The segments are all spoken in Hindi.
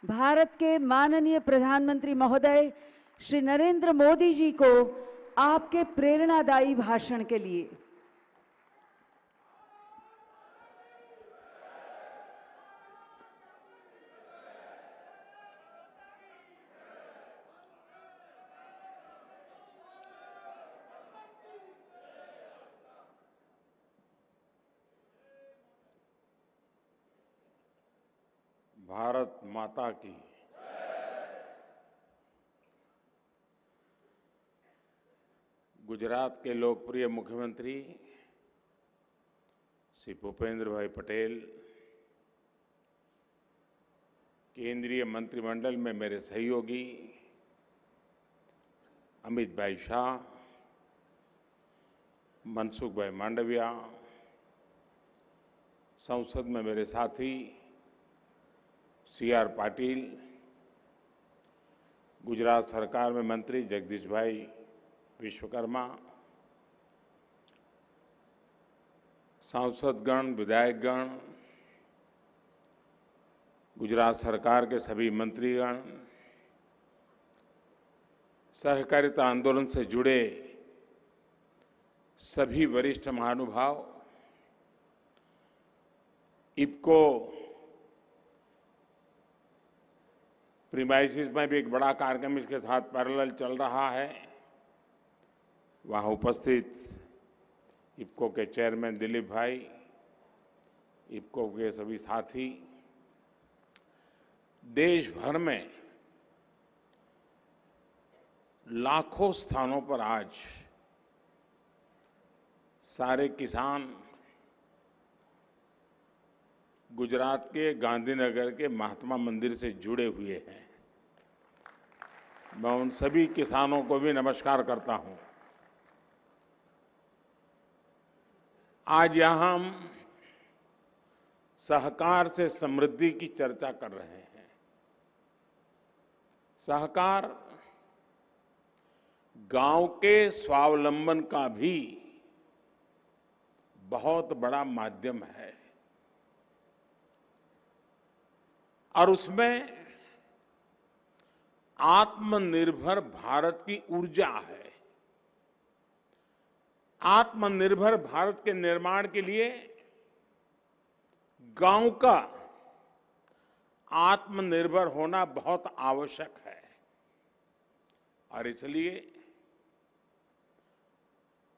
भारत के माननीय प्रधानमंत्री महोदय श्री नरेंद्र मोदी जी को आपके प्रेरणादायी भाषण के लिए। भारत माता की। गुजरात के लोकप्रिय मुख्यमंत्री श्री भूपेंद्र भाई पटेल, केंद्रीय मंत्रिमंडल में मेरे सहयोगी अमित भाई शाह, मनसुख भाई मांडविया, संसद में मेरे साथी CR पाटिल, गुजरात सरकार में मंत्री जगदीश भाई विश्वकर्मा, सांसदगण, विधायकगण, गुजरात सरकार के सभी मंत्रीगण, सहकारिता आंदोलन से जुड़े सभी वरिष्ठ महानुभाव, इफ्को प्रीमाइसिस में भी एक बड़ा कार्यक्रम इसके साथ पैरेलल चल रहा है। वहां उपस्थित इफ्को के चेयरमैन दिलीप भाई, इफ्को के सभी साथी, देश भर में लाखों स्थानों पर आज सारे किसान गुजरात के गांधीनगर के महात्मा मंदिर से जुड़े हुए हैं। मैं उन सभी किसानों को भी नमस्कार करता हूं। आज यहां हम सहकार से समृद्धि की चर्चा कर रहे हैं। सहकार गांव के स्वावलंबन का भी बहुत बड़ा माध्यम है और उसमें आत्मनिर्भर भारत की ऊर्जा है। आत्मनिर्भर भारत के निर्माण के लिए गांव का आत्मनिर्भर होना बहुत आवश्यक है और इसलिए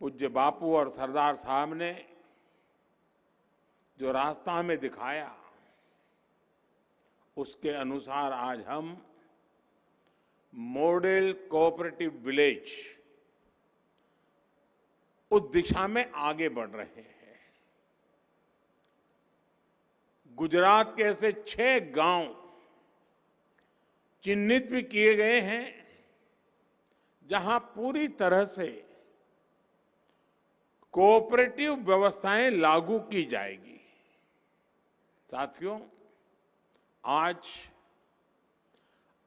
पूज्य बापू और सरदार साहब ने जो रास्ता हमें दिखाया, उसके अनुसार आज हम मॉडल कोऑपरेटिव विलेज उस दिशा में आगे बढ़ रहे हैं। गुजरात के ऐसे 6 गांव चिन्हित भी किए गए हैं जहां पूरी तरह से कोऑपरेटिव व्यवस्थाएं लागू की जाएगी। साथियों, आज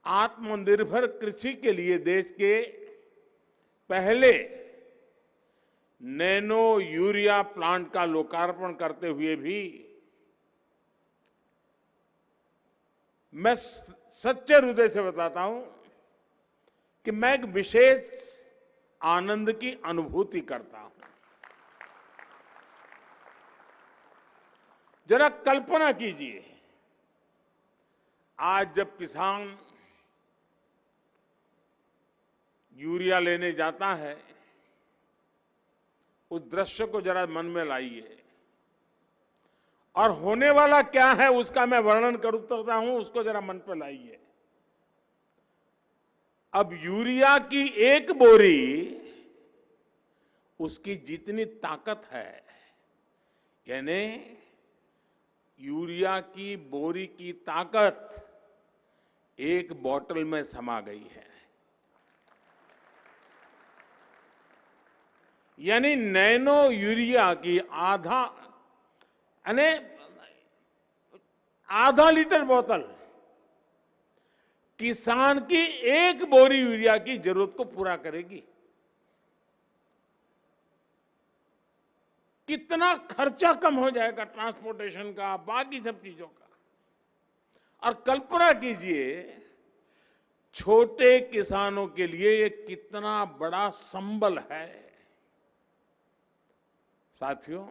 आत्मनिर्भर कृषि के लिए देश के पहले नैनो यूरिया प्लांट का लोकार्पण करते हुए भी मैं सच्चे हृदय से बताता हूं कि मैं एक विशेष आनंद की अनुभूति करता हूं। जरा कल्पना कीजिए, आज जब किसान यूरिया लेने जाता है, उस दृश्य को जरा मन में लाइए और होने वाला क्या है उसका मैं वर्णन करता हूं, उसको जरा मन पर लाइए। अब यूरिया की एक बोरी, उसकी जितनी ताकत है, यानी यूरिया की बोरी की ताकत एक बोतल में समा गई है। यानी नैनो यूरिया की आधा लीटर बोतल किसान की एक बोरी यूरिया की जरूरत को पूरा करेगी। कितना खर्चा कम हो जाएगा ट्रांसपोर्टेशन का, बाकी सब चीजों का। और कल्पना कीजिए छोटे किसानों के लिए ये कितना बड़ा संबल है। साथियों,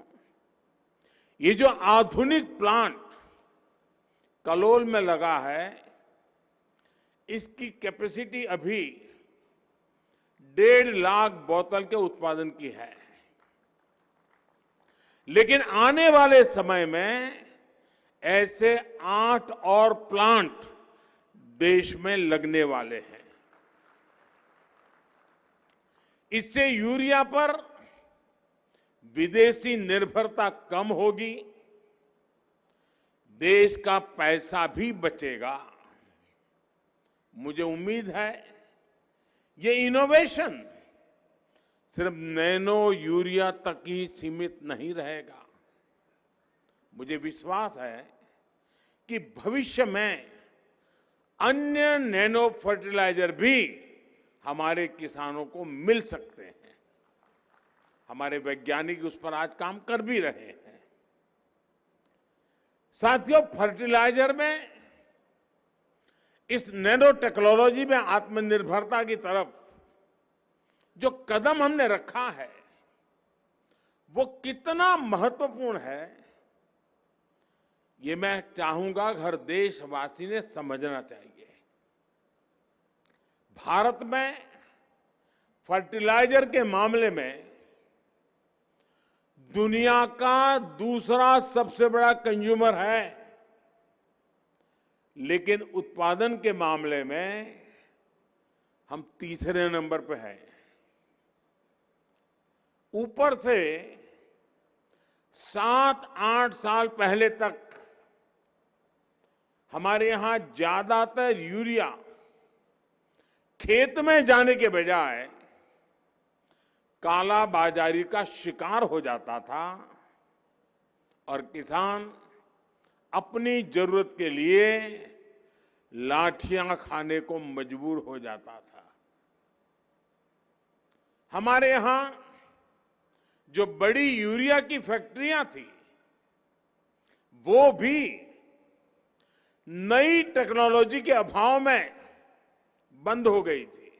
ये जो आधुनिक प्लांट कलोल में लगा है, इसकी कैपेसिटी अभी 1.5 लाख बोतल के उत्पादन की है। लेकिन आने वाले समय में ऐसे 8 और प्लांट देश में लगने वाले हैं। इससे यूरिया पर विदेशी निर्भरता कम होगी, देश का पैसा भी बचेगा। मुझे उम्मीद है ये इनोवेशन सिर्फ नैनो यूरिया तक ही सीमित नहीं रहेगा। मुझे विश्वास है कि भविष्य में अन्य नैनो फर्टिलाइजर भी हमारे किसानों को मिल सकते हैं। हमारे वैज्ञानिक उस पर आज काम कर भी रहे हैं। साथियों, फर्टिलाइजर में इस नैनो टेक्नोलॉजी में आत्मनिर्भरता की तरफ जो कदम हमने रखा है वो कितना महत्वपूर्ण है, ये मैं चाहूंगा हर देशवासी ने समझना चाहिए। भारत में फर्टिलाइजर के मामले में दुनिया का दूसरा सबसे बड़ा कंज्यूमर है, लेकिन उत्पादन के मामले में हम तीसरे नंबर पे हैं। ऊपर से 7-8 साल पहले तक हमारे यहां ज्यादातर यूरिया खेत में जाने के बजाय काला बाजारी का शिकार हो जाता था और किसान अपनी जरूरत के लिए लाठियां खाने को मजबूर हो जाता था। हमारे यहां जो बड़ी यूरिया की फैक्ट्रियां थी वो भी नई टेक्नोलॉजी के अभाव में बंद हो गई थी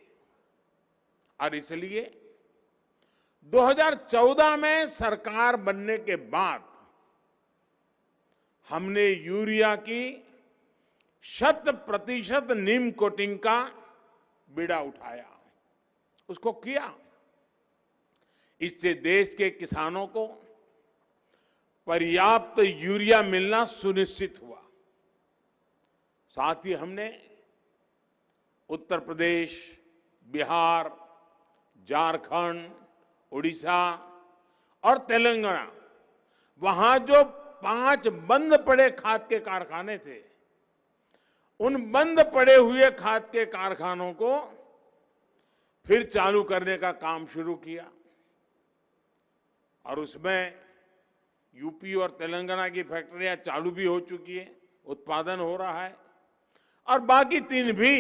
और इसलिए 2014 में सरकार बनने के बाद हमने यूरिया की 100% नीम कोटिंग का बीड़ा उठाया, उसको किया। इससे देश के किसानों को पर्याप्त यूरिया मिलना सुनिश्चित हुआ। साथ ही हमने उत्तर प्रदेश, बिहार, झारखंड, उड़ीसा और तेलंगाना, वहां जो 5 बंद पड़े खाद के कारखाने थे, उन बंद पड़े हुए खाद के कारखानों को फिर चालू करने का काम शुरू किया और उसमें यूपी और तेलंगाना की फैक्ट्रियां चालू भी हो चुकी है, उत्पादन हो रहा है और बाकी 3 भी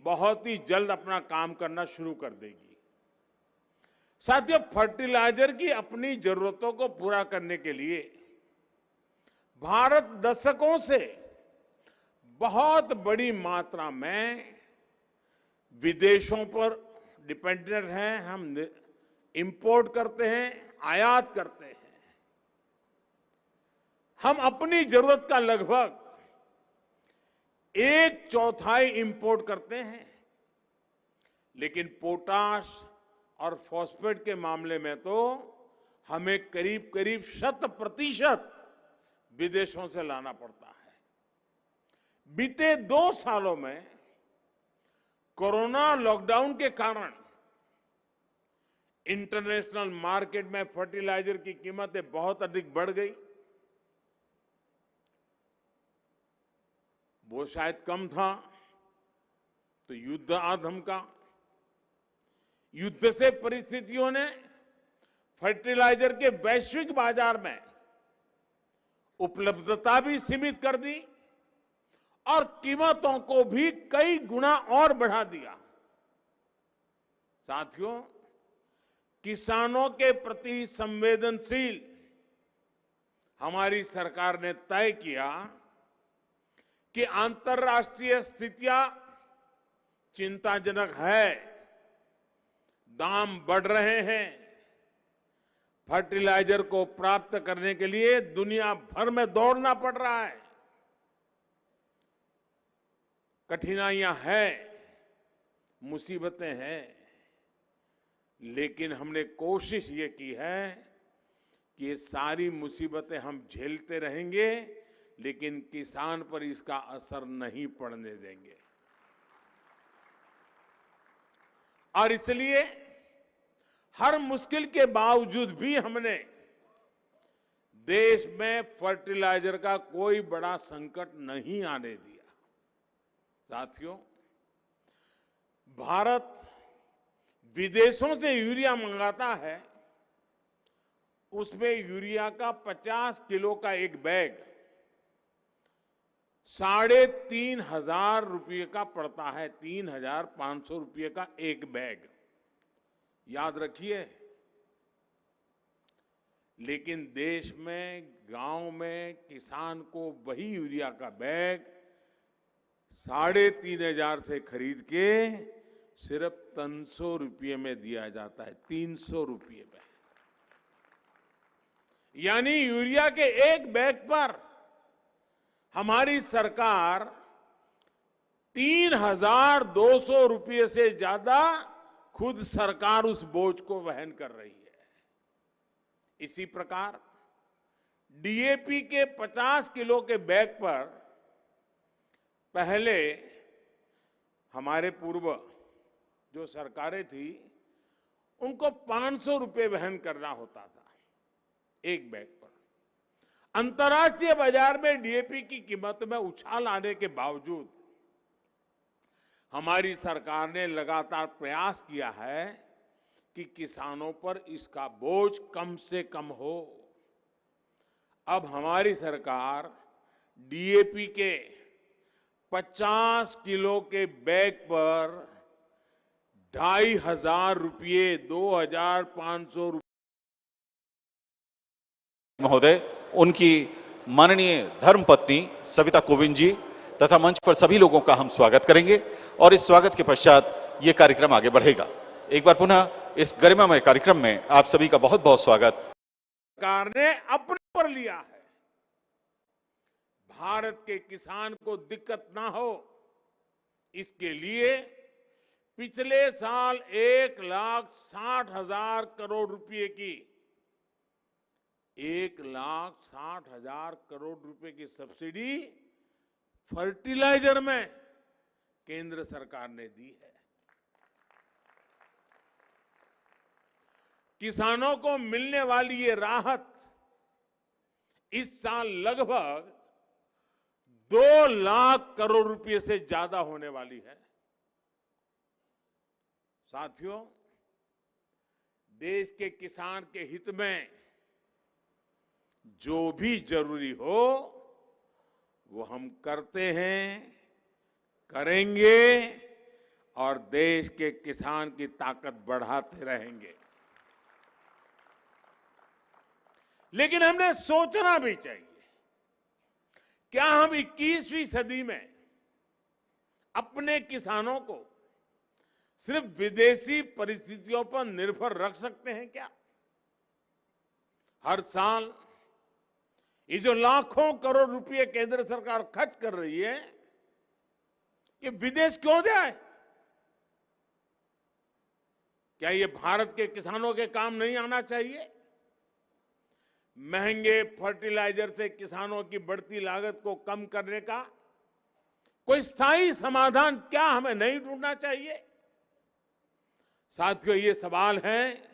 बहुत ही जल्द अपना काम करना शुरू कर देगी। साथियों, फर्टिलाइजर की अपनी जरूरतों को पूरा करने के लिए भारत दशकों से बहुत बड़ी मात्रा में विदेशों पर डिपेंडेंट है। हम इंपोर्ट करते हैं, आयात करते हैं। हम अपनी जरूरत का लगभग 1/4 इंपोर्ट करते हैं, लेकिन पोटाश और फॉस्फेट के मामले में तो हमें करीब करीब 100% विदेशों से लाना पड़ता है। बीते 2 सालों में कोरोना लॉकडाउन के कारण इंटरनेशनल मार्केट में फर्टिलाइजर की कीमतें बहुत अधिक बढ़ गई। वो शायद कम था तो युद्ध आ धमका। युद्ध से परिस्थितियों ने फर्टिलाइजर के वैश्विक बाजार में उपलब्धता भी सीमित कर दी और कीमतों को भी कई गुना और बढ़ा दिया। साथियों, किसानों के प्रति संवेदनशील हमारी सरकार ने तय किया कि अंतर्राष्ट्रीय स्थितियां चिंताजनक है। दाम बढ़ रहे हैं। फर्टिलाइजर को प्राप्त करने के लिए दुनिया भर में दौड़ना पड़ रहा है। कठिनाइयां हैं, मुसीबतें हैं, लेकिन हमने कोशिश ये की है कि ये सारी मुसीबतें हम झेलते रहेंगे, लेकिन किसान पर इसका असर नहीं पड़ने देंगे। और इसलिए हर मुश्किल के बावजूद भी हमने देश में फर्टिलाइजर का कोई बड़ा संकट नहीं आने दिया। साथियों, भारत विदेशों से यूरिया मंगाता है, उसमें यूरिया का 50 किलो का एक बैग 3,500 रुपये का पड़ता है। 3,500 रुपये का एक बैग, याद रखिए। लेकिन देश में, गांव में किसान को वही यूरिया का बैग 3,500 से खरीद के सिर्फ 300 रुपये में दिया जाता है। 300 रुपये में, यानी यूरिया के एक बैग पर हमारी सरकार 3,200 रुपये से ज्यादा खुद सरकार उस बोझ को वहन कर रही है। इसी प्रकार डीएपी के 50 किलो के बैग पर पहले हमारे पूर्व जो सरकारें थी, उनको 500 रुपये वहन करना होता था एक बैग पर। अंतर्राष्ट्रीय बाजार में डीएपी की कीमत में उछाल आने के बावजूद हमारी सरकार ने लगातार प्रयास किया है कि किसानों पर इसका बोझ कम से कम हो। अब हमारी सरकार डीएपी के 50 किलो के बैग पर 2,500 रुपये, 2,500 रुपये महोदय, उनकी माननीय धर्मपत्नी सविता कोविंद जी तथा मंच पर सभी लोगों का हम स्वागत करेंगे और इस स्वागत के पश्चात ये कार्यक्रम आगे बढ़ेगा। एक बार पुनः इस गरिमामय कार्यक्रम में आप सभी का बहुत बहुत स्वागत। सरकार ने अपने पर लिया है। भारत के किसान को दिक्कत ना हो, इसके लिए पिछले साल 1,60,000 करोड़ रुपए की 1,60,000 करोड़ रुपए की सब्सिडी फर्टिलाइजर में केंद्र सरकार ने दी है। किसानों को मिलने वाली ये राहत इस साल लगभग 2 लाख करोड़ रुपए से ज्यादा होने वाली है। साथियों, देश के किसान के हित में जो भी जरूरी हो वो हम करते हैं, करेंगे और देश के किसान की ताकत बढ़ाते रहेंगे। लेकिन हमने सोचना भी चाहिए, क्या हम 21वीं सदी में अपने किसानों को सिर्फ विदेशी परिस्थितियों पर निर्भर रख सकते हैं क्या? हर साल ये जो लाखों करोड़ रुपए केंद्र सरकार खर्च कर रही है, ये विदेश क्यों जाए? क्या ये भारत के किसानों के काम नहीं आना चाहिए? महंगे फर्टिलाइजर से किसानों की बढ़ती लागत को कम करने का कोई स्थायी समाधान क्या हमें नहीं ढूंढना चाहिए? साथियों, ये सवाल हैं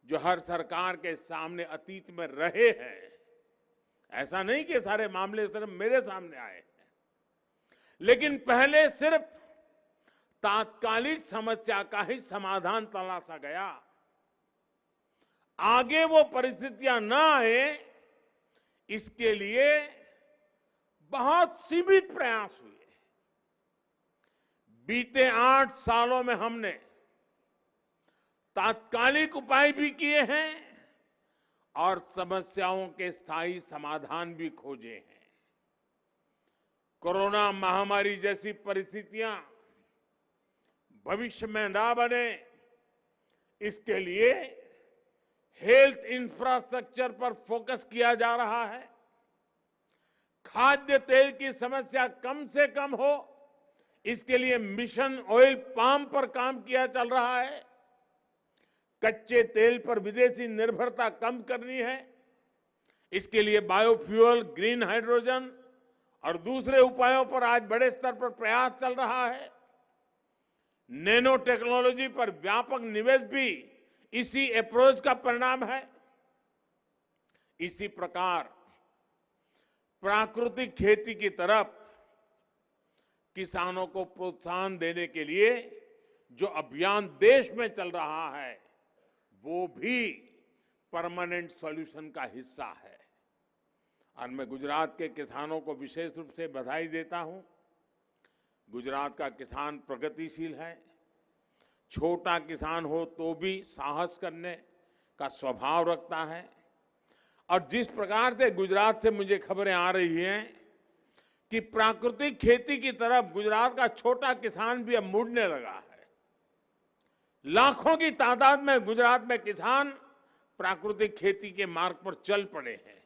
जो हर सरकार के सामने अतीत में रहे हैं। ऐसा नहीं कि सारे मामले सिर्फ मेरे सामने आए हैं, लेकिन पहले सिर्फ तात्कालिक समस्या का ही समाधान तलाशा गया। आगे वो परिस्थितियां ना आए, इसके लिए बहुत सीमित प्रयास हुए। बीते 8 सालों में हमने तात्कालिक उपाय भी किए हैं और समस्याओं के स्थायी समाधान भी खोजे हैं। कोरोना महामारी जैसी परिस्थितियां भविष्य में ना बने, इसके लिए हेल्थ इंफ्रास्ट्रक्चर पर फोकस किया जा रहा है। खाद्य तेल की समस्या कम से कम हो, इसके लिए मिशन ऑयल पाम पर काम किया चल रहा है। कच्चे तेल पर विदेशी निर्भरता कम करनी है, इसके लिए बायोफ्यूल, ग्रीन हाइड्रोजन और दूसरे उपायों पर आज बड़े स्तर पर प्रयास चल रहा है। नैनो टेक्नोलॉजी पर व्यापक निवेश भी इसी अप्रोच का परिणाम है। इसी प्रकार प्राकृतिक खेती की तरफ किसानों को प्रोत्साहन देने के लिए जो अभियान देश में चल रहा है, वो भी परमानेंट सॉल्यूशन का हिस्सा है। और मैं गुजरात के किसानों को विशेष रूप से बधाई देता हूं। गुजरात का किसान प्रगतिशील है। छोटा किसान हो तो भी साहस करने का स्वभाव रखता है। और जिस प्रकार से गुजरात से मुझे खबरें आ रही हैं कि प्राकृतिक खेती की तरफ गुजरात का छोटा किसान भी अब मुड़ने लगा है। लाखों की तादाद में गुजरात में किसान प्राकृतिक खेती के मार्ग पर चल पड़े हैं।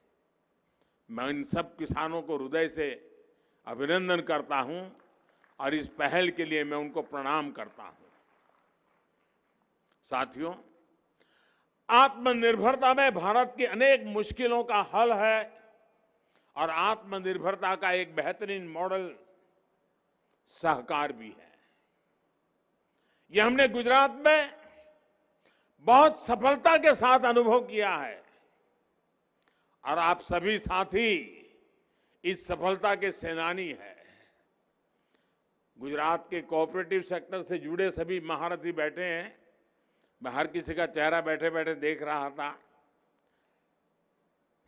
मैं इन सब किसानों को हृदय से अभिनंदन करता हूं और इस पहल के लिए मैं उनको प्रणाम करता हूं। साथियों, आत्मनिर्भरता में भारत की अनेक मुश्किलों का हल है और आत्मनिर्भरता का एक बेहतरीन मॉडल सहकार भी है। यह हमने गुजरात में बहुत सफलता के साथ अनुभव किया है और आप सभी साथी इस सफलता के सेनानी हैं। गुजरात के कोऑपरेटिव सेक्टर से जुड़े सभी महारथी बैठे हैं। मैं हर किसी का चेहरा बैठे बैठे देख रहा था।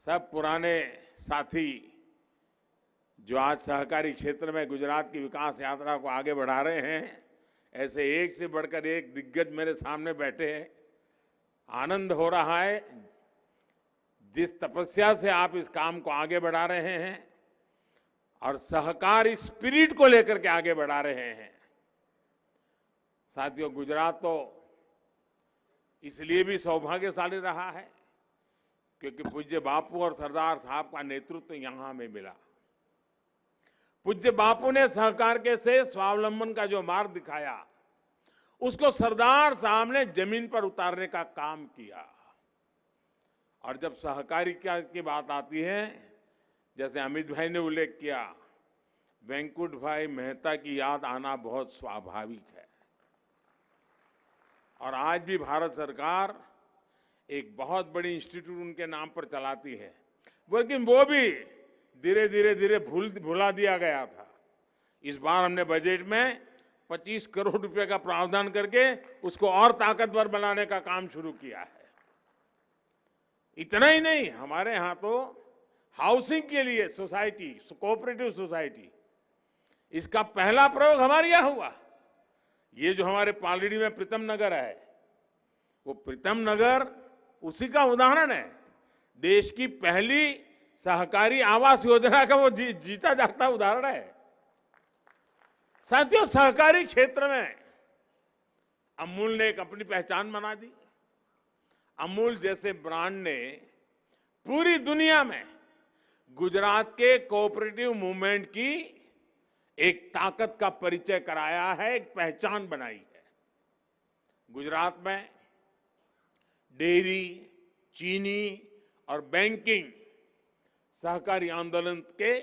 सब पुराने साथी जो आज सहकारी क्षेत्र में गुजरात की विकास यात्रा को आगे बढ़ा रहे हैं, ऐसे एक से बढ़कर एक दिग्गज मेरे सामने बैठे हैं। आनंद हो रहा है जिस तपस्या से आप इस काम को आगे बढ़ा रहे हैं और सहकारी स्पिरिट को लेकर के आगे बढ़ा रहे हैं। साथियों, गुजरात तो इसलिए भी सौभाग्यशाली रहा है क्योंकि पूज्य बापू और सरदार साहब का नेतृत्व यहां हमें मिला। पूज्य बापू ने सहकार के से स्वावलंबन का जो मार्ग दिखाया, उसको सरदार साहब ने जमीन पर उतारने का काम किया। और जब सहकारिता की बात आती है, जैसे अमित भाई ने उल्लेख किया, वेंकुट भाई मेहता की याद आना बहुत स्वाभाविक है। और आज भी भारत सरकार एक बहुत बड़ी इंस्टीट्यूट उनके नाम पर चलाती है, लेकिन वो भी धीरे धीरे भुला दिया गया था। इस बार हमने बजट में 25 करोड़ रुपए का प्रावधान करके उसको और ताकतवर बनाने का काम शुरू किया है। इतना ही नहीं, हमारे यहाँ तो हाउसिंग के लिए सोसाइटी, कोऑपरेटिव सोसाइटी, इसका पहला प्रयोग हमारे यहाँ हुआ। ये जो हमारे पालड़ी में प्रीतम नगर है, वो प्रीतम नगर उसी का उदाहरण है। देश की पहली सहकारी आवास योजना का वो जीता जागता उदाहरण है। साथियों, सहकारी क्षेत्र में अमूल ने एक अपनी पहचान बना दी। अमूल जैसे ब्रांड ने पूरी दुनिया में गुजरात के कोऑपरेटिव मूवमेंट की एक ताकत का परिचय कराया है, एक पहचान बनाई है। गुजरात में डेयरी, चीनी और बैंकिंग सहकारी आंदोलन के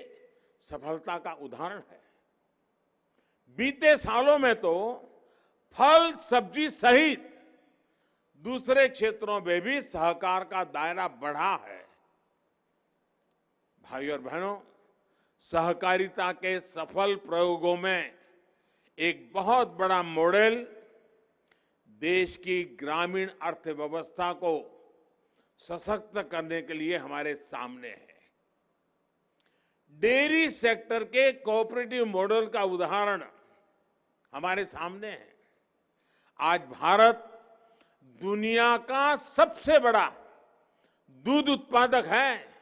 सफलता का उदाहरण है। बीते सालों में तो फल, सब्जी सहित दूसरे क्षेत्रों में भी सहकार का दायरा बढ़ा है। भाई और बहनों, सहकारिता के सफल प्रयोगों में एक बहुत बड़ा मॉडल देश की ग्रामीण अर्थव्यवस्था को सशक्त करने के लिए हमारे सामने है। डेयरी सेक्टर के कोऑपरेटिव मॉडल का उदाहरण हमारे सामने है। आज भारत दुनिया का सबसे बड़ा दूध उत्पादक है,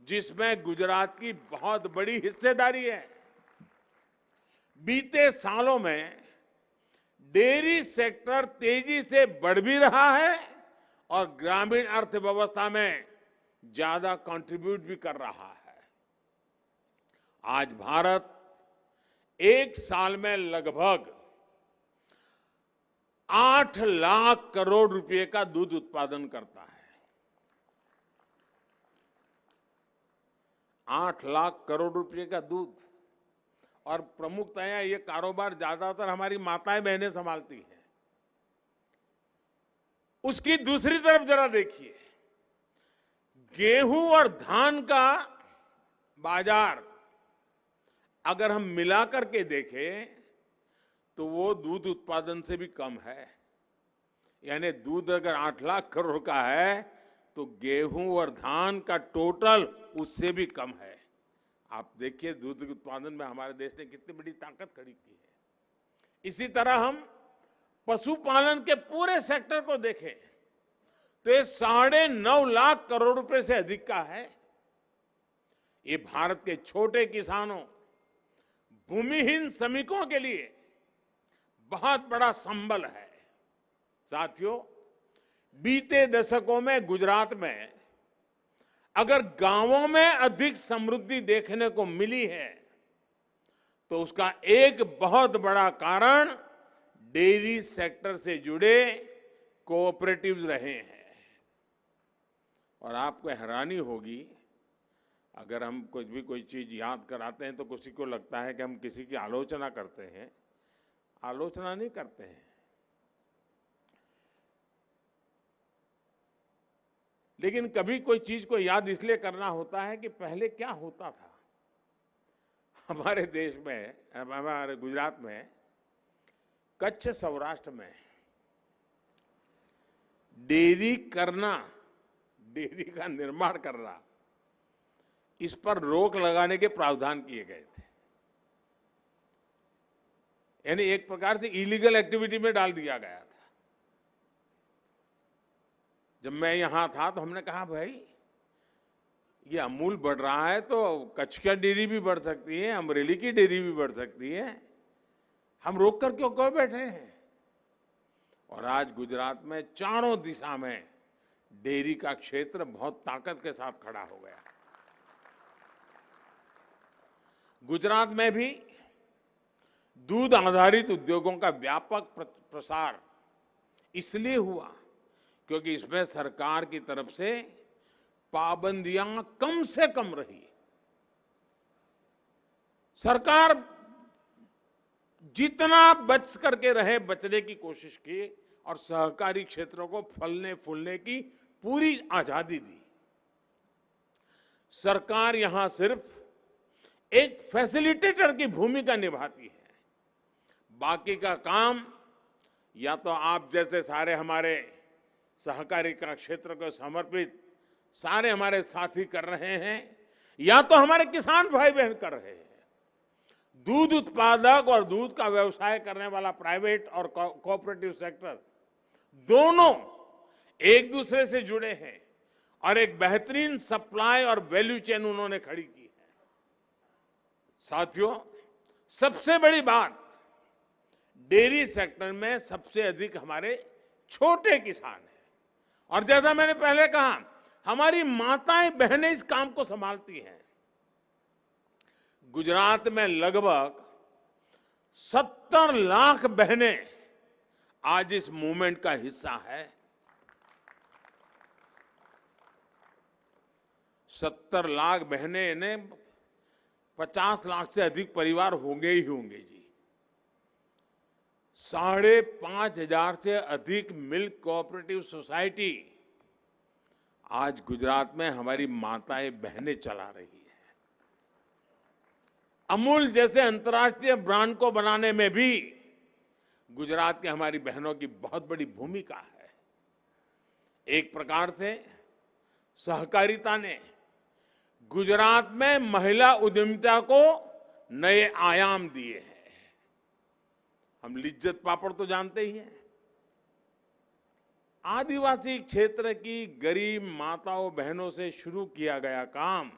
जिसमें गुजरात की बहुत बड़ी हिस्सेदारी है। बीते सालों में डेयरी सेक्टर तेजी से बढ़ भी रहा है और ग्रामीण अर्थव्यवस्था में ज्यादा कंट्रीब्यूट भी कर रहा है। आज भारत एक साल में लगभग 8 लाख करोड़ रुपए का दूध उत्पादन करता है। 8 लाख करोड़ रुपए का दूध, और प्रमुखतया ये कारोबार ज्यादातर हमारी माताएं बहनें संभालती हैं। उसकी दूसरी तरफ जरा देखिए, गेहूं और धान का बाजार अगर हम मिलाकर के देखें तो वो दूध उत्पादन से भी कम है। यानी दूध अगर 8 लाख करोड़ का है तो गेहूं और धान का टोटल उससे भी कम है। आप देखिए दूध उत्पादन में हमारे देश ने कितनी बड़ी ताकत खड़ी की है। इसी तरह हम पशुपालन के पूरे सेक्टर को देखें तो ये 9.5 लाख करोड़ रुपए से अधिक का है। ये भारत के छोटे किसानों, भूमिहीन श्रमिकों के लिए बहुत बड़ा संबल है। साथियों, बीते दशकों में गुजरात में अगर गांवों में अधिक समृद्धि देखने को मिली है तो उसका एक बहुत बड़ा कारण डेयरी सेक्टर से जुड़े कोऑपरेटिव्स रहे हैं। और आपको हैरानी होगी, अगर हम कुछ भी कोई चीज याद कराते हैं तो किसी को लगता है कि हम किसी की आलोचना करते हैं। आलोचना नहीं करते हैं, लेकिन कभी कोई चीज को याद इसलिए करना होता है कि पहले क्या होता था। हमारे देश में, हमारे गुजरात में, कच्छ सौराष्ट्र में डेयरी करना, डेयरी का निर्माण करना, इस पर रोक लगाने के प्रावधान किए गए थे। यानी एक प्रकार से इलीगल एक्टिविटी में डाल दिया गया था। जब मैं यहां था तो हमने कहा भाई ये अमूल बढ़ रहा है तो कच्छ की डेयरी भी बढ़ सकती है, अमरेली की डेयरी भी बढ़ सकती है, हम रोक कर क्यों बैठे हैं। और आज गुजरात में चारों दिशा में डेयरी का क्षेत्र बहुत ताकत के साथ खड़ा हो गया। गुजरात में भी दूध आधारित उद्योगों का व्यापक प्रसार इसलिए हुआ क्योंकि इसमें सरकार की तरफ से पाबंदियां कम से कम रही। सरकार जितना बच करके रहे बचने की कोशिश की और सहकारी क्षेत्रों को फलने फूलने की पूरी आजादी दी। सरकार यहां सिर्फ एक फैसिलिटेटर की भूमिका निभाती है, बाकी का काम या तो आप जैसे सारे हमारे सहकारी का क्षेत्र को समर्पित सारे हमारे साथी कर रहे हैं या तो हमारे किसान भाई बहन कर रहे हैं। दूध उत्पादक और दूध का व्यवसाय करने वाला प्राइवेट और कोऑपरेटिव सेक्टर दोनों एक दूसरे से जुड़े हैं और एक बेहतरीन सप्लाई और वैल्यू चेन उन्होंने खड़ी की है। साथियों, सबसे बड़ी बात, डेयरी सेक्टर में सबसे अधिक हमारे छोटे किसान हैं और जैसा मैंने पहले कहा, हमारी माताएं बहनें इस काम को संभालती हैं। गुजरात में लगभग 70 लाख बहनें आज इस मूवमेंट का हिस्सा है। 70 लाख बहनें ने 50 लाख से अधिक परिवार होंगे ही होंगे जी। 5,500 से अधिक मिल्क कोऑपरेटिव सोसाइटी आज गुजरात में हमारी माताएं बहनें चला रही है। अमूल जैसे अंतर्राष्ट्रीय ब्रांड को बनाने में भी गुजरात की हमारी बहनों की बहुत बड़ी भूमिका है। एक प्रकार से सहकारिता ने गुजरात में महिला उद्यमिता को नए आयाम दिए हैं। हम लिज्जत पापड़ तो जानते ही हैं। आदिवासी क्षेत्र की गरीब माताओं बहनों से शुरू किया गया काम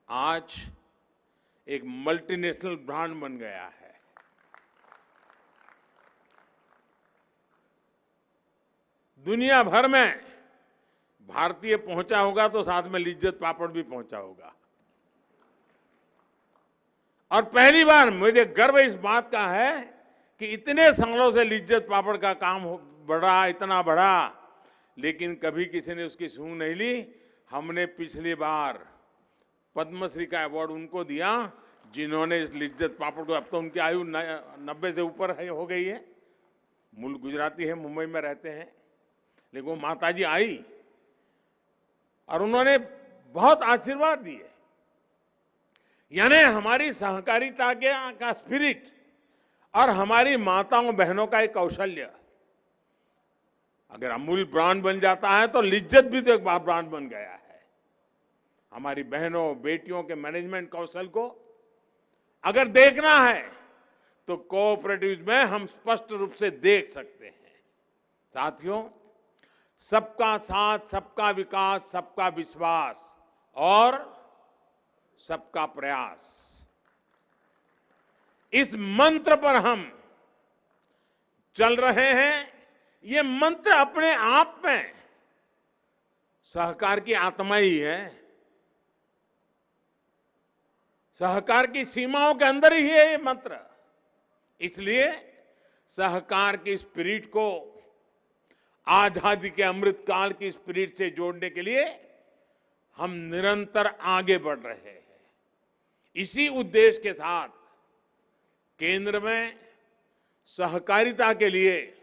आज एक मल्टीनेशनल ब्रांड बन गया है। दुनिया भर में भारतीय पहुंचा होगा तो साथ में लिज्जत पापड़ भी पहुंचा होगा। और पहली बार मुझे गर्व इस बात का है कि इतने सालों से लिज्जत पापड़ का काम बढ़ा, इतना बढ़ा, लेकिन कभी किसी ने उसकी सूंघ नहीं ली। हमने पिछली बार पद्मश्री का अवार्ड उनको दिया जिन्होंने इस लिज्जत पापड़ को, अब तो उनकी आयु 90 से ऊपर हो गई है, मूल गुजराती है, मुंबई में रहते हैं, लेकिन वो माताजी आई और उन्होंने बहुत आशीर्वाद दिए। यानी हमारी सहकारिता का स्पिरिट और हमारी माताओं बहनों का एक कौशल्य, अगर अमूल ब्रांड बन जाता है तो लिज्जत भी तो एक ब्रांड बन गया है। हमारी बहनों बेटियों के मैनेजमेंट कौशल को अगर देखना है तो कोऑपरेटिव्स में हम स्पष्ट रूप से देख सकते हैं। साथियों, सबका साथ, सबका विकास, सबका विश्वास और सबका प्रयास, इस मंत्र पर हम चल रहे हैं। ये मंत्र अपने आप में सहकार की आत्मा ही है, सहकार की सीमाओं के अंदर ही है ये मंत्र। इसलिए सहकार की स्पिरिट को आजादी के अमृत काल की स्पिरिट से जोड़ने के लिए हम निरंतर आगे बढ़ रहे हैं। इसी उद्देश्य के साथ केंद्र में सहकारिता के लिए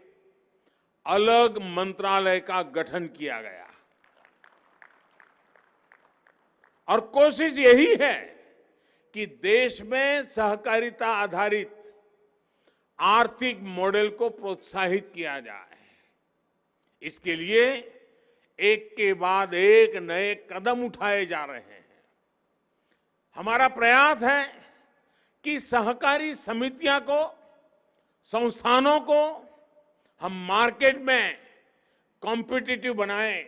अलग मंत्रालय का गठन किया गया और कोशिश यही है कि देश में सहकारिता आधारित आर्थिक मॉडल को प्रोत्साहित किया जाए। इसके लिए एक के बाद एक नए कदम उठाए जा रहे हैं। हमारा प्रयास है कि सहकारी समितियां को, संस्थानों को हम मार्केट में कॉम्पिटिटिव बनाएं,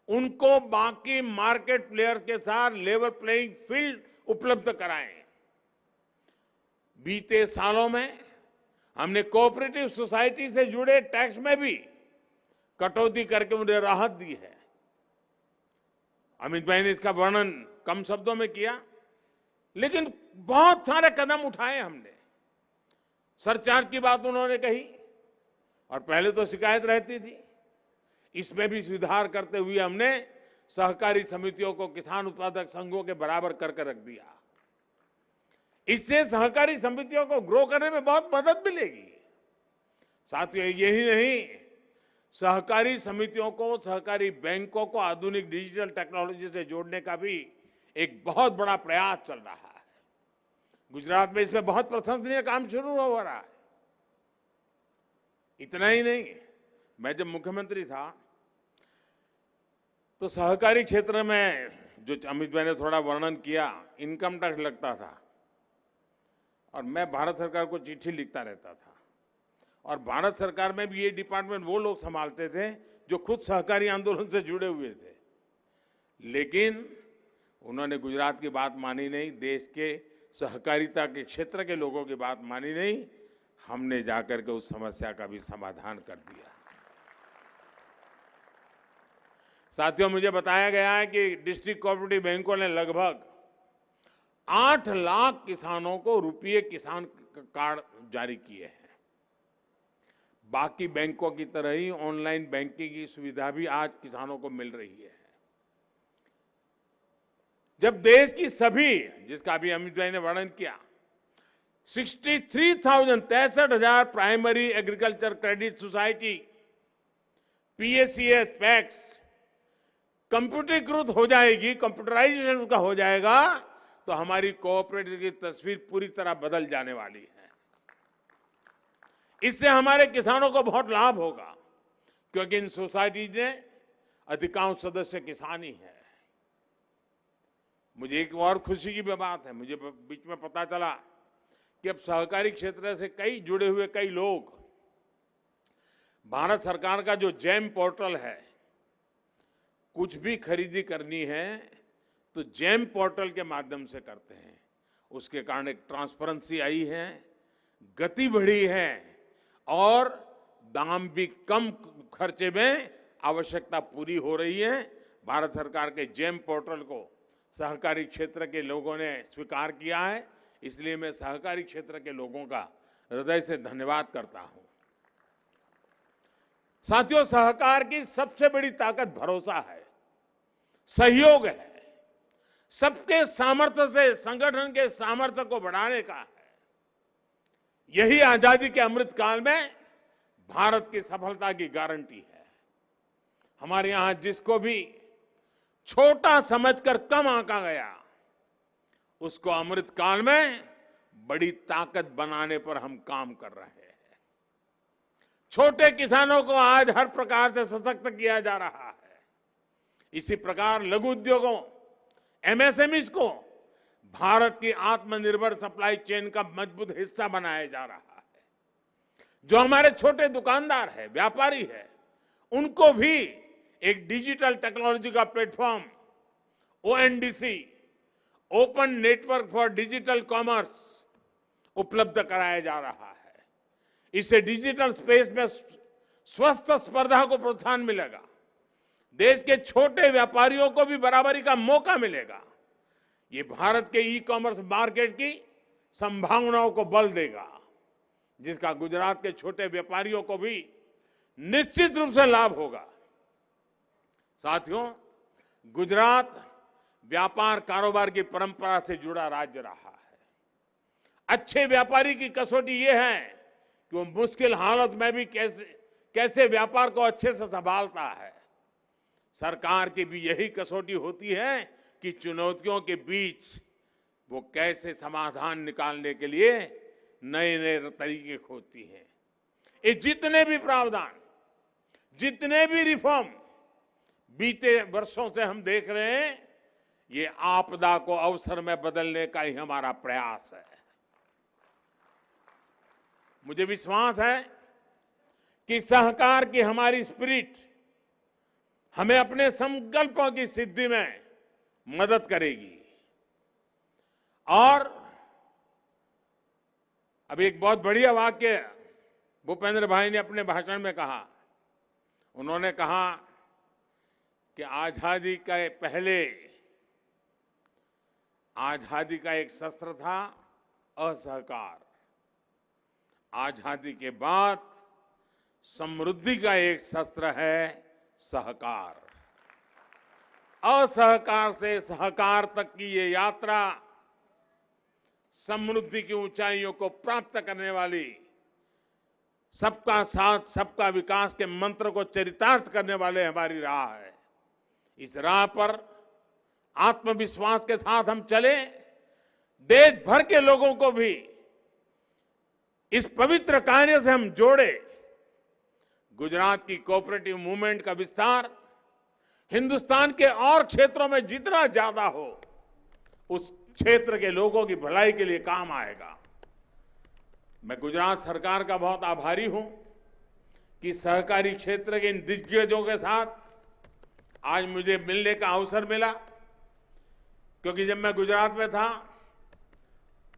उनको बाकी मार्केट प्लेयर के साथ लेवल प्लेइंग फील्ड उपलब्ध कराएं। बीते सालों में हमने कोऑपरेटिव सोसाइटी से जुड़े टैक्स में भी कटौती करके उन्हें राहत दी है। अमित भाई ने इसका वर्णन कम शब्दों में किया, लेकिन बहुत सारे कदम उठाए हमने। सरचार्ज की बात उन्होंने कही और पहले तो शिकायत रहती थी, इसमें भी सुधार करते हुए हमने सहकारी समितियों को किसान उत्पादक संघों के बराबर करके रख दिया। इससे सहकारी समितियों को ग्रो करने में बहुत मदद मिलेगी। साथियों, यही नहीं, सहकारी समितियों को, सहकारी बैंकों को आधुनिक डिजिटल टेक्नोलॉजी से जोड़ने का भी एक बहुत बड़ा प्रयास चल रहा है। गुजरात में इसमें बहुत प्रशंसनीय काम शुरू हो रहा है। इतना ही नहीं, मैं जब मुख्यमंत्री था तो सहकारी क्षेत्र में, जो अमित भाई ने थोड़ा वर्णन किया, इनकम टैक्स लगता था और मैं भारत सरकार को चिट्ठी लिखता रहता था। और भारत सरकार में भी ये डिपार्टमेंट वो लोग संभालते थे जो खुद सहकारी आंदोलन से जुड़े हुए थे, लेकिन उन्होंने गुजरात की बात मानी नहीं, देश के सहकारिता के क्षेत्र के लोगों की बात मानी नहीं। हमने जाकर के उस समस्या का भी समाधान कर दिया। साथियों, मुझे बताया गया है कि डिस्ट्रिक्ट कोऑपरेटिव बैंकों ने लगभग 8 लाख किसानों को रुपये किसान कार्ड जारी किए हैं। बाकी बैंकों की तरह ही ऑनलाइन बैंकिंग की सुविधा भी आज किसानों को मिल रही है। जब देश की सभी, जिसका अभी अमित भाई ने वर्णन किया, 63,000 primary agriculture credit society, PACS, PACS कंप्यूटरीकृत हो जाएगी, कंप्यूटराइजेशन उसका हो जाएगा, तो हमारी कोऑपरेटिव की तस्वीर पूरी तरह बदल जाने वाली है। इससे हमारे किसानों को बहुत लाभ होगा, क्योंकि इन सोसाइटीज में अधिकांश सदस्य किसान ही है। मुझे एक और खुशी की भी बात है, मुझे बीच में पता चला कि अब सहकारी क्षेत्र से जुड़े हुए कई लोग भारत सरकार का जो जैम पोर्टल है, कुछ भी खरीदी करनी है तो जैम पोर्टल के माध्यम से करते हैं। उसके कारण एक ट्रांसपेरेंसी आई है, गति बढ़ी है और दाम भी कम खर्चे में आवश्यकता पूरी हो रही है। भारत सरकार के जेम पोर्टल को सहकारी क्षेत्र के लोगों ने स्वीकार किया है, इसलिए मैं सहकारी क्षेत्र के लोगों का हृदय से धन्यवाद करता हूं। साथियों, सहकार की सबसे बड़ी ताकत भरोसा है, सहयोग है, सबके सामर्थ्य से संगठन के सामर्थ्य को बढ़ाने का है। यही आजादी के अमृत काल में भारत की सफलता की गारंटी है। हमारे यहां जिसको भी छोटा समझकर कम आंका गया, उसको अमृत काल में बड़ी ताकत बनाने पर हम काम कर रहे हैं। छोटे किसानों को आज हर प्रकार से सशक्त किया जा रहा है। इसी प्रकार लघु उद्योगों, एमएसएमईज को भारत की आत्मनिर्भर सप्लाई चेन का मजबूत हिस्सा बनाया जा रहा है। जो हमारे छोटे दुकानदार है, व्यापारी है, उनको भी एक डिजिटल टेक्नोलॉजी का platform ONDC, open network for digital commerce उपलब्ध कराया जा रहा है। इससे डिजिटल स्पेस में स्वस्थ स्पर्धा को प्रोत्साहन मिलेगा, देश के छोटे व्यापारियों को भी बराबरी का मौका मिलेगा। ये भारत के ई कॉमर्स मार्केट की संभावनाओं को बल देगा, जिसका गुजरात के छोटे व्यापारियों को भी निश्चित रूप से लाभ होगा। साथियों, गुजरात व्यापार कारोबार की परंपरा से जुड़ा राज्य रहा है। अच्छे व्यापारी की कसौटी ये है कि वो मुश्किल हालत में भी कैसे व्यापार को अच्छे से संभालता है। सरकार की भी यही कसौटी होती है कि चुनौतियों के बीच वो कैसे समाधान निकालने के लिए नए नए तरीके खोजती है। ये जितने भी प्रावधान, जितने भी रिफॉर्म बीते वर्षों से हम देख रहे हैं, ये आपदा को अवसर में बदलने का ही हमारा प्रयास है। मुझे विश्वास है कि सहकार की हमारी स्पिरिट हमें अपने संकल्पों की सिद्धि में मदद करेगी। और अभी एक बहुत बढ़िया वाक्य भूपेंद्र भाई ने अपने भाषण में कहा। उन्होंने कहा कि आजादी के पहले आजादी का एक शस्त्र था असहकार, आजादी के बाद समृद्धि का एक शस्त्र है सहकार। असहकार से सहकार तक की ये यात्रा समृद्धि की ऊंचाइयों को प्राप्त करने वाली, सबका साथ सबका विकास के मंत्र को चरितार्थ करने वाले हमारी राह है। इस राह पर आत्मविश्वास के साथ हम चले, देश भर के लोगों को भी इस पवित्र कार्य से हम जोड़े। गुजरात की कोऑपरेटिव मूवमेंट का विस्तार हिंदुस्तान के और क्षेत्रों में जितना ज्यादा हो, उस क्षेत्र के लोगों की भलाई के लिए काम आएगा। मैं गुजरात सरकार का बहुत आभारी हूं कि सहकारी क्षेत्र के इन दिग्गजों के साथ आज मुझे मिलने का अवसर मिला, क्योंकि जब मैं गुजरात में था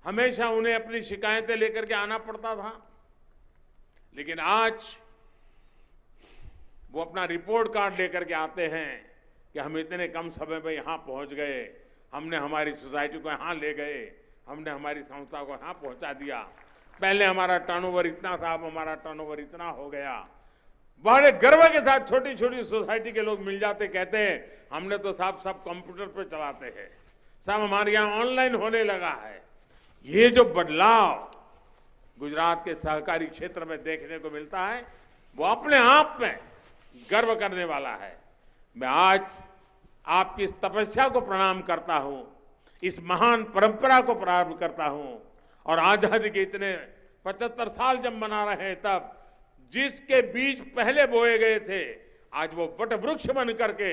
हमेशा उन्हें अपनी शिकायतें लेकर के आना पड़ता था, लेकिन आज वो अपना रिपोर्ट कार्ड लेकर के आते हैं कि हम इतने कम समय में यहां पहुंच गए, हमने हमारी सोसाइटी को यहां ले गए, हमने हमारी संस्था को यहां पहुंचा दिया, पहले हमारा टर्नओवर इतना था, अब हमारा टर्नओवर इतना हो गया। बड़े गर्व के साथ छोटी छोटी सोसाइटी के लोग मिल जाते, कहते हैं हमने तो साहब सब कंप्यूटर पे चलाते हैं, सब हमारे यहाँ ऑनलाइन होने लगा है। ये जो बदलाव गुजरात के सहकारी क्षेत्र में देखने को मिलता है, वो अपने आप में गर्व करने वाला है। मैं आज आपकी इस तपस्या को प्रणाम करता हूं, इस महान परंपरा को प्रणाम करता हूं, और आजादी के इतने 75 साल जब मना रहे हैं, तब जिसके बीज पहले बोए गए थे, आज वो वट वृक्ष बन करके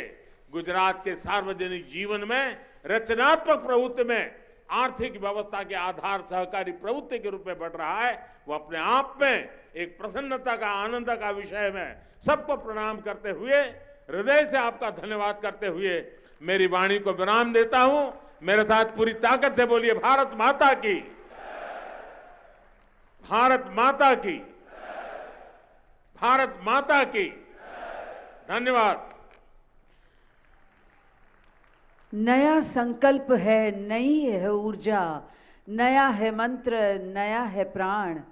गुजरात के सार्वजनिक जीवन में, रचनात्मक प्रवृत्ति में, आर्थिक व्यवस्था के आधार सहकारी प्रवृत्ति के रूप में बढ़ रहा है। वो अपने आप में एक प्रसन्नता का, आनंद का विषय में सबको प्रणाम करते हुए, हृदय से आपका धन्यवाद करते हुए मेरी वाणी को विराम देता हूं। मेरे साथ पूरी ताकत से बोलिए, भारत माता की, भारत माता की, भारत माता की। धन्यवाद। नया संकल्प है, नई है ऊर्जा, नया है मंत्र, नया है प्राण।